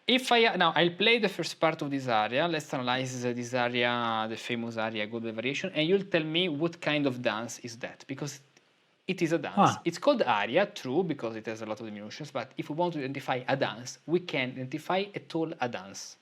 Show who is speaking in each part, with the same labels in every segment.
Speaker 1: If I now I'll play the first part of this aria. Let's analyze this aria, the famous aria Goldberg Variation, and you'll tell me what kind of dance is that, because it is a dance. It's called aria, true, because it has a lot of diminutions. But if we want to identify a dance, we can identify at all a dance.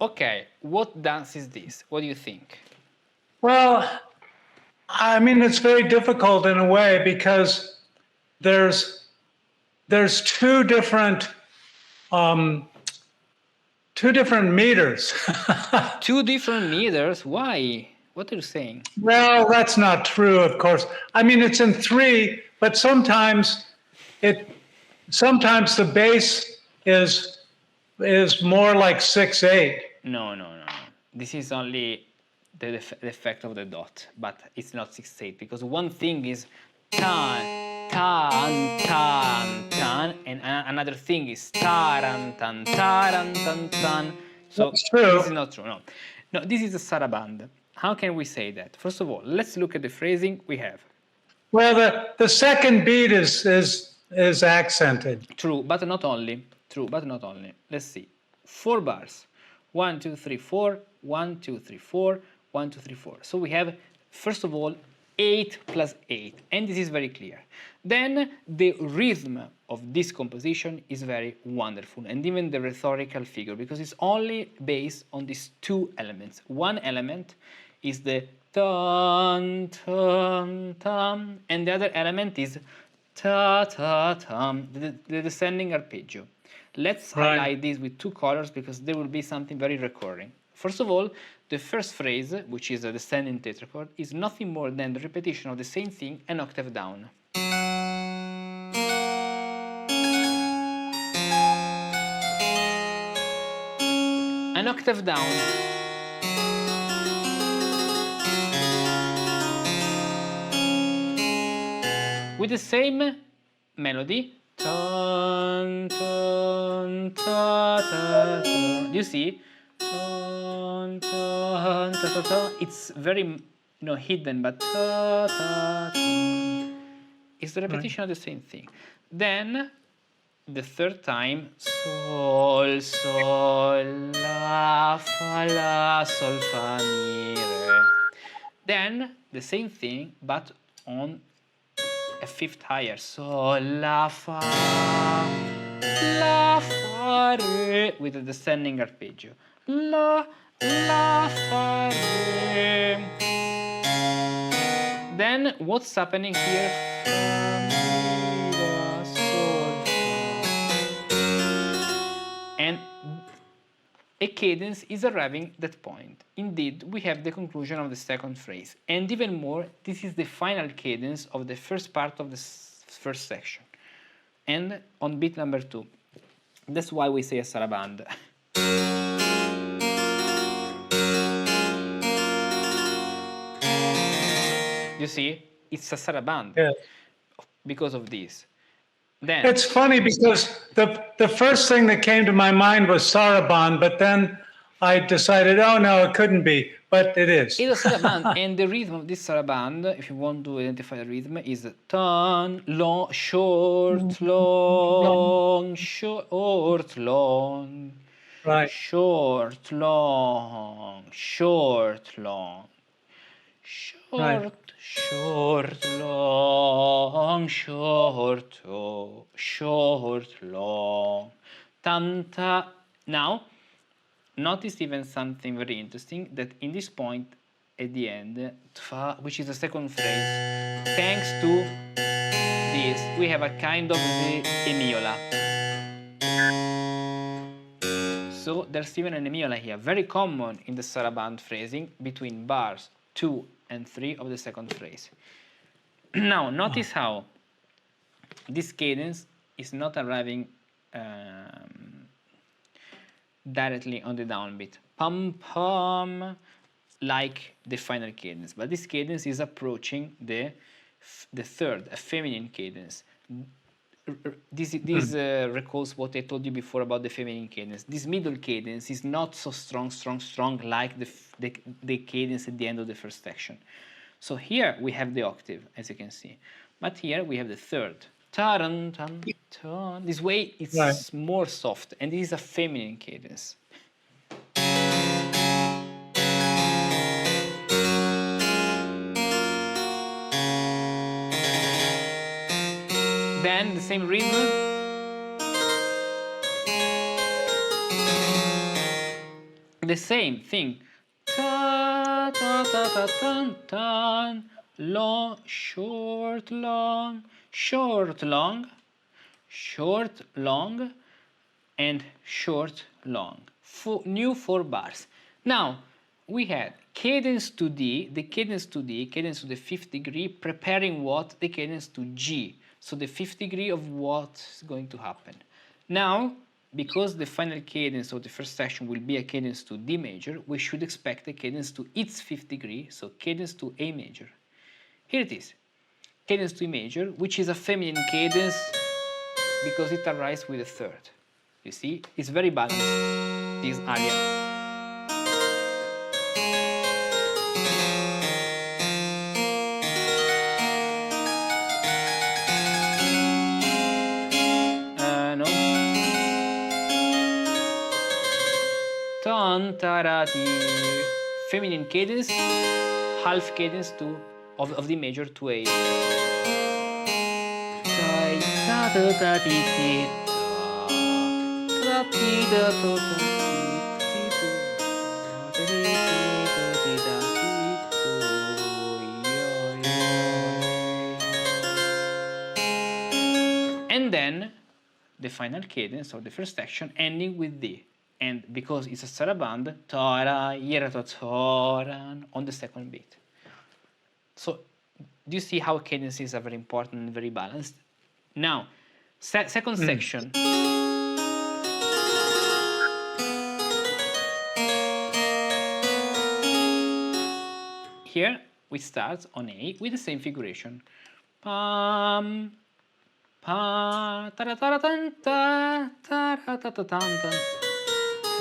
Speaker 1: Okay, what dance is this? What do you think?
Speaker 2: Well, I mean, it's very difficult in a way because there's two different meters.
Speaker 1: Two different meters? Why? What are you saying?
Speaker 2: Well, that's not true, of course. I mean, it's in three, but sometimes the bass is more like 6/8.
Speaker 1: No. This is only the effect of the dot, but it's not 6/8, because one thing is tan, tan, tan, tan, and another thing is taran, tan, taran, tan, tan. So
Speaker 2: that's true.
Speaker 1: This is not true. No, this is a saraband. How can we say that? First of all, let's look at the phrasing we have.
Speaker 2: Well, the second beat is accented.
Speaker 1: True, but not only. Let's see. 4 bars. 1, 2, 3, 4. 1, 2, 3, 4. 1, 2, 3, 4. So we have, first of all, 8 plus 8, and this is very clear. Then the rhythm of this composition is very wonderful, and even the rhetorical figure, because it's only based on these two elements. One element is the tan, tan, tan, and the other element is ta, ta, tam, the descending arpeggio. Let's highlight this with two colors because there will be something very recurring. First of all, the first phrase, which is a descending tetrachord, is nothing more than the repetition of the same thing an octave down. An octave down. With the same melody. Tan, tan, ta, ta, ta. You see? Tan, tan, ta, ta, ta. It's very hidden, but ta, ta, ta. It's the repetition of the same thing. Then the third time, sol, sol, la, fa, mi, re. Then the same thing, but on a fifth higher. Sol, la, fa, re, with a descending arpeggio. La, fa, re. Then what's happening here? Fa, mi, la, sol, fa. And a cadence is arriving at that point. Indeed, we have the conclusion of the second phrase. And even more, this is the final cadence of the first part of the first section. And on beat number 2. That's why we say a saraband. You see, it's a saraband.
Speaker 2: Yeah.
Speaker 1: Because of this. Then
Speaker 2: it's funny because the first thing that came to my mind was saraband, but then I decided, oh no, it couldn't be, but it is.
Speaker 1: It's a saraband, and the rhythm of this saraband, if you want to identify the rhythm, is tan, long, short, long, short, long,
Speaker 2: right,
Speaker 1: short, long, short, long, short,
Speaker 2: right.
Speaker 1: short, long. long, short, oh, short, long, tanta. Now, notice even something very interesting, that in this point at the end, which is the second phrase, thanks to this, we have a kind of the emiola. So there's even an emiola here, very common in the saraband phrasing between bars 2 and 3 of the second phrase. Now, notice how this cadence is not arriving directly on the downbeat, pum pum, like the final cadence, but this cadence is approaching the third, a feminine cadence. This recalls what I told you before about the feminine cadence. This middle cadence is not so strong like the cadence at the end of the first section. So here we have the octave, as you can see, but here we have the third. Taran, tan, tan. This way it's right, more soft, and this is a feminine cadence. Then the same rhythm. The same thing. Ta ta ta ta tan tan. Long, short, long, short, long, short, long, and short, long. New 4 bars. Now we had cadence to D, the cadence to D, cadence to the 5th degree, preparing what? The cadence to G. So the 5th degree of what's going to happen. Now, because the final cadence of the first section will be a cadence to D major, we should expect a cadence to its 5th degree, so cadence to A major. Here it is, cadence to E major, which is a feminine cadence because it arrives with a third. You see, it's very balanced, this aria. Tarati, feminine cadence, half cadence of the major to A. And then the final cadence of the first section ending with D. And because it's a saraband, tora, toran, on the second beat. So, do you see how cadences are very important and very balanced? Now, second section. Here, we start on A with the same figuration. Pam, pa, tara tara tan ta, tara ta ta tan tan.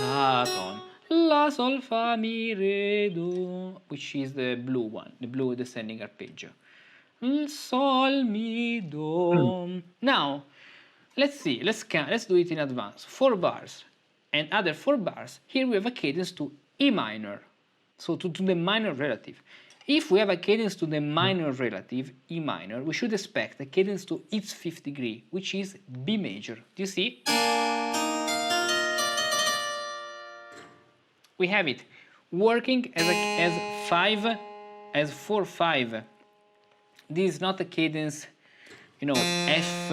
Speaker 1: Ton, la, sol, fa, mi, re, do, which is the blue one, the blue descending arpeggio. Sol, mi, do. Now, let's see, let's do it in advance. 4 bars and other 4 bars. Here we have a cadence to E minor, so to the minor relative. If we have a cadence to the minor relative, E minor, we should expect a cadence to its 5th degree, which is B major. Do you see? We have it working as 4/5. This is not a cadence, F,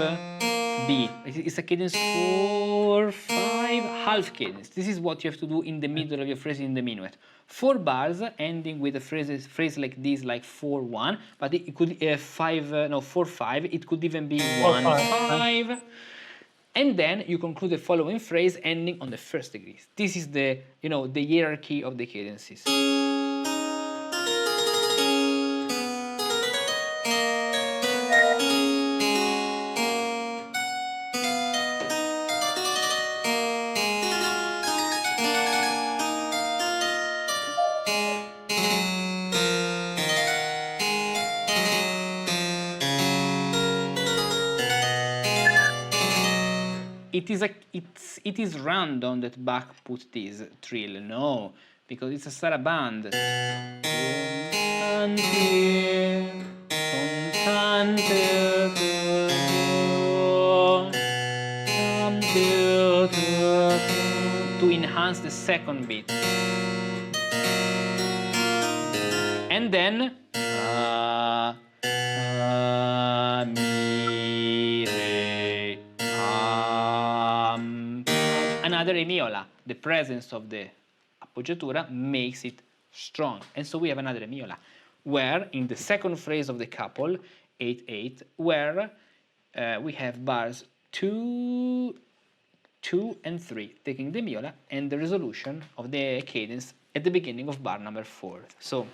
Speaker 1: B. It's a cadence 4/5 half cadence. This is what you have to do in the middle of your phrase in the minuet. 4 bars ending with a phrase like this, like 4/1, but it could 4/5. It could even be 1/5. And then you conclude the following phrase ending on the 1st degree. This is the hierarchy of the cadences. It is random that Bach put this trill, no, because it's a saraband. to enhance the second beat. And then mi, re, another remiola. The presence of the appoggiatura makes it strong, and so we have another remiola, where in the second phrase of the couple 8/8, where we have bars 2, 2 and 3 taking the miola and the resolution of the cadence at the beginning of bar number 4. So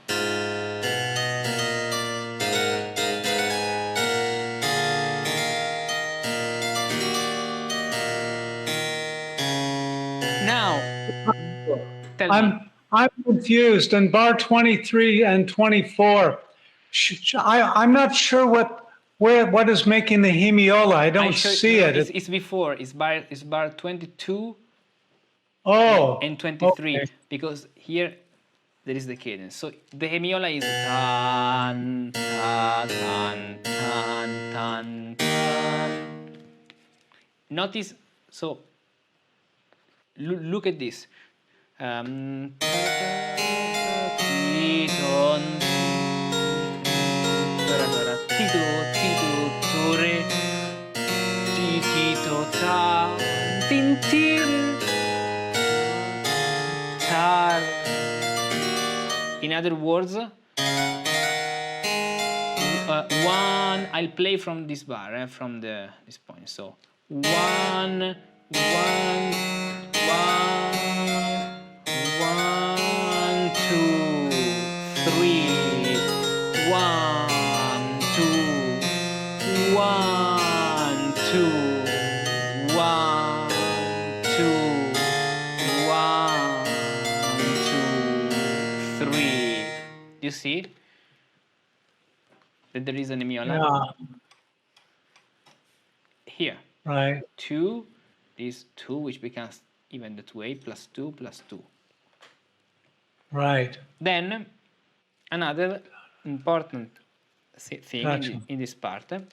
Speaker 1: now tell me.
Speaker 2: I'm confused. In bar 23 and 24, I'm not sure what is making the hemiola. I don't see it.
Speaker 1: It's before. It's bar 22
Speaker 2: Oh,
Speaker 1: and 23,
Speaker 2: okay.
Speaker 1: because here there is the cadence. So the hemiola is tan, ta, tan, tan, tan, tan. Notice, so look at this. In other words, one, I'll play from this bar, from this point. So 1, 1, 1, 1, 2, 3, 1, 2, 1, 2, 1, 2, 1, 2, 3. You see that there is an hemiola?
Speaker 2: Yeah.
Speaker 1: Here.
Speaker 2: Right.
Speaker 1: 2, this 2, which becomes even that way, plus 2, plus 2.
Speaker 2: Right.
Speaker 1: Then, another important thing
Speaker 2: Gotcha.
Speaker 1: in this part. The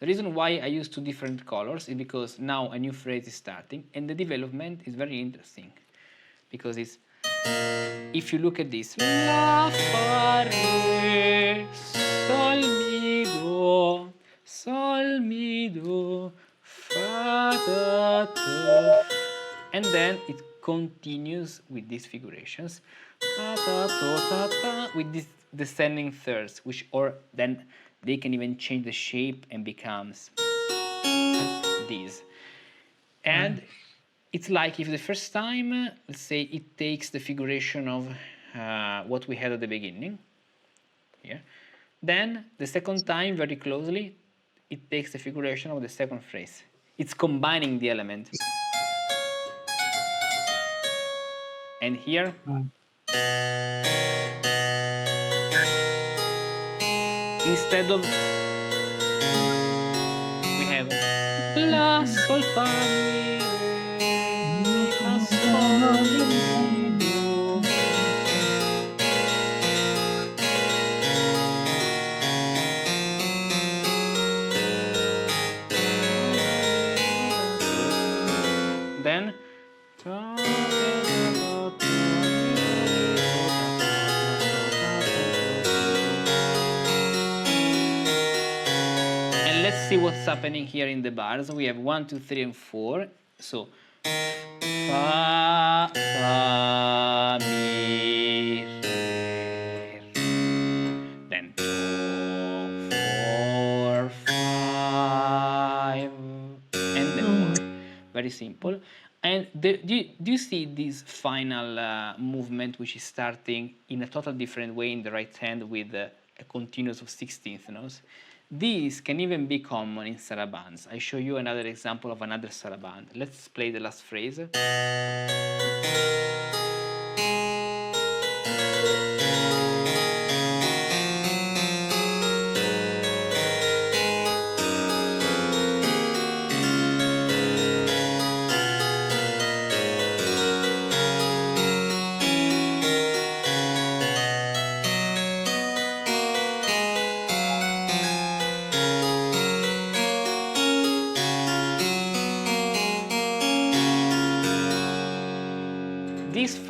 Speaker 1: reason why I use 2 different colors is because now a new phrase is starting, and the development is very interesting. Because it's, if you look at this, la, fa, re, sol, mi, do, fa, da, do, and then it continues with these figurations, ta, ta, to, ta, ta, with these descending thirds, which, or then they can even change the shape and becomes these. And it's like if the first time, let's say, it takes the figuration of what we had at the beginning, here, then the second time, very closely, it takes the figuration of the second phrase. It's combining the element. And here, instead of, we have la, sol, fa, mi, re, fa, sol, mi, do. Then, and let's see what's happening here in the bars. We have 1, 2, 3, and 4. So fa, fa, mi, re. Then 2, 4, 5, and then 1. Very simple. And do you see this final movement, which is starting in a totally different way in the right hand with a continuous of 16th notes? These can even be common in sarabands. I show you another example of another saraband. Let's play the last phrase.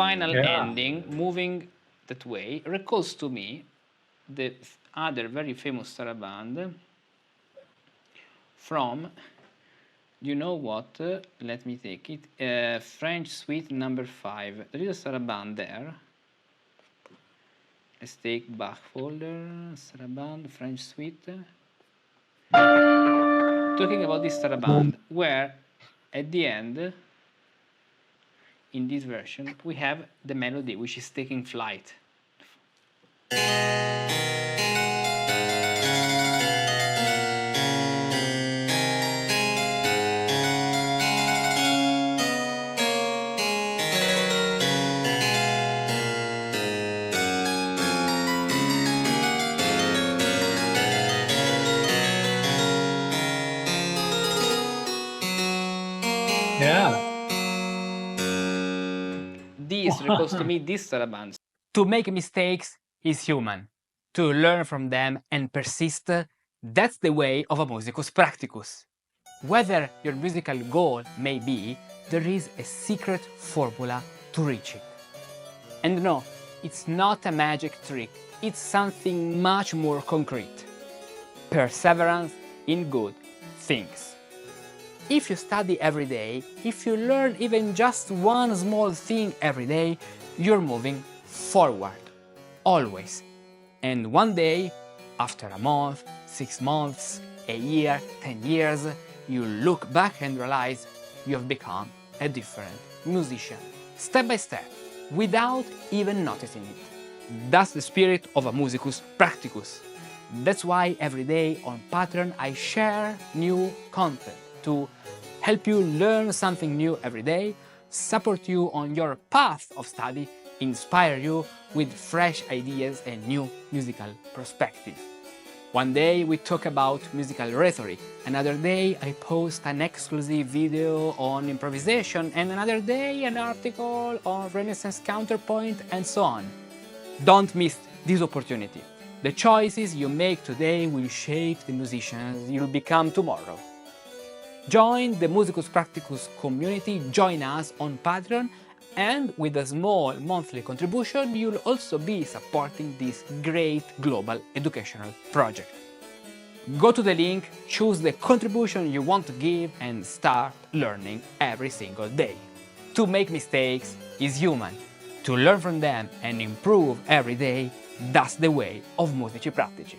Speaker 1: final
Speaker 2: Yeah.
Speaker 1: ending, moving that way, recalls to me the other very famous saraband from, you know what, let me take it, French Suite number 5. There is a saraband there. Let's take Bach folder, saraband, French Suite. Talking about this saraband, where at the end, in this version, we have the melody which is taking flight.
Speaker 2: Yeah.
Speaker 1: This recalls to me this saraband. To make mistakes is human. To learn from them and persist, that's the way of a musicus practicus. Whether your musical goal may be, there is a secret formula to reach it. And no, it's not a magic trick, it's something much more concrete. Perseverance in good things. If you study every day, if you learn even just one small thing every day, you're moving forward, always. And one day, after a month, 6 months, a year, 10 years, you look back and realize you have become a different musician, step by step, without even noticing it. That's the spirit of a musicus practicus. That's why every day on Patreon I share new content to help you learn something new every day, support you on your path of study, inspire you with fresh ideas and new musical perspective. One day we talk about musical rhetoric, another day I post an exclusive video on improvisation, and another day an article on Renaissance counterpoint, and so on. Don't miss this opportunity. The choices you make today will shape the musicians you'll become tomorrow. Join the Musicus Practicus community, join us on Patreon, and with a small monthly contribution you'll also be supporting this great global educational project. Go to the link, choose the contribution you want to give, and start learning every single day. To make mistakes is human. To learn from them and improve every day, that's the way of Musici Practici.